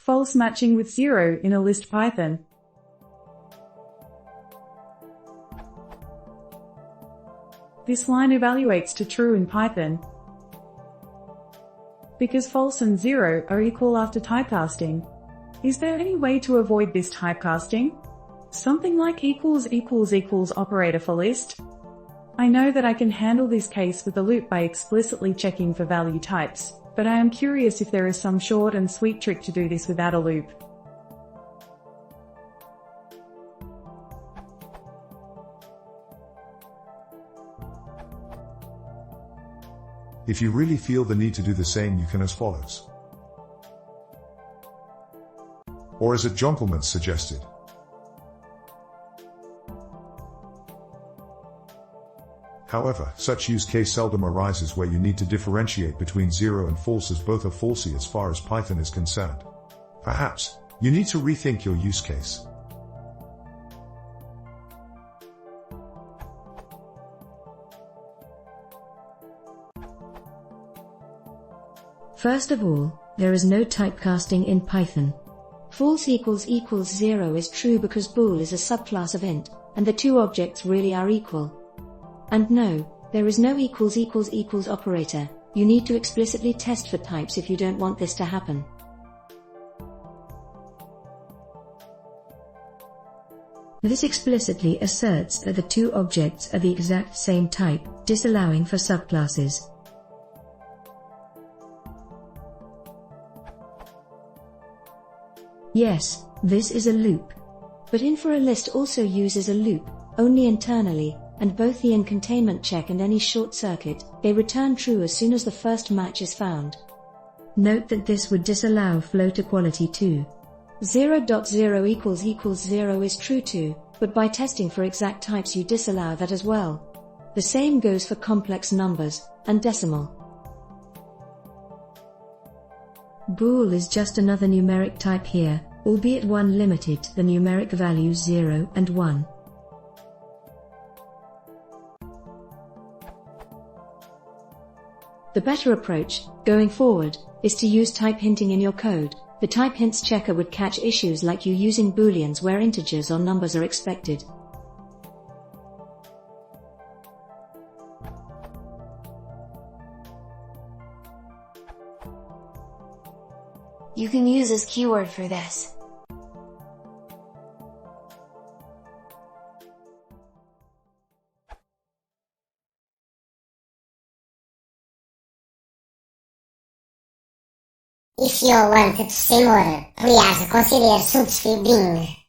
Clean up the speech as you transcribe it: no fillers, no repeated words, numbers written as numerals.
False matching with 0 in a list Python. This line evaluates to true in Python because false and 0 are equal after typecasting. Is there any way to avoid this typecasting? Something like equals equals equals operator for list? I know that I can handle this case with a loop by explicitly checking for value types, but I am curious if there is some short and sweet trick to do this without a loop. If you really feel the need to do the same, you can as follows. Or as a gentleman suggested. However, such use case seldom arises where you need to differentiate between 0 and false, as both are falsy as far as Python is concerned. Perhaps, you need to rethink your use case. First of all, there is no typecasting in Python. False equals equals 0 is true because bool is a subclass of int, and the two objects really are equal. And no, there is no equals equals equals operator. You need to explicitly test for types if you don't want this to happen. This explicitly asserts that the two objects are the exact same type, disallowing for subclasses. Yes, this is a loop. But in for a list also uses a loop, only internally, and both the in containment check and any short circuit, they return true as soon as the first match is found. Note that this would disallow float equality too. 0.0 equals equals 0 is true too, but by testing for exact types you disallow that as well. The same goes for complex numbers, and decimal. Bool is just another numeric type here, albeit one limited to the numeric values 0 and 1. The better approach, going forward, is to use type hinting in your code. The type hints checker would catch issues like you using booleans where integers or numbers are expected. You can use this keyword for this. If you want to see more, please consider subscribing.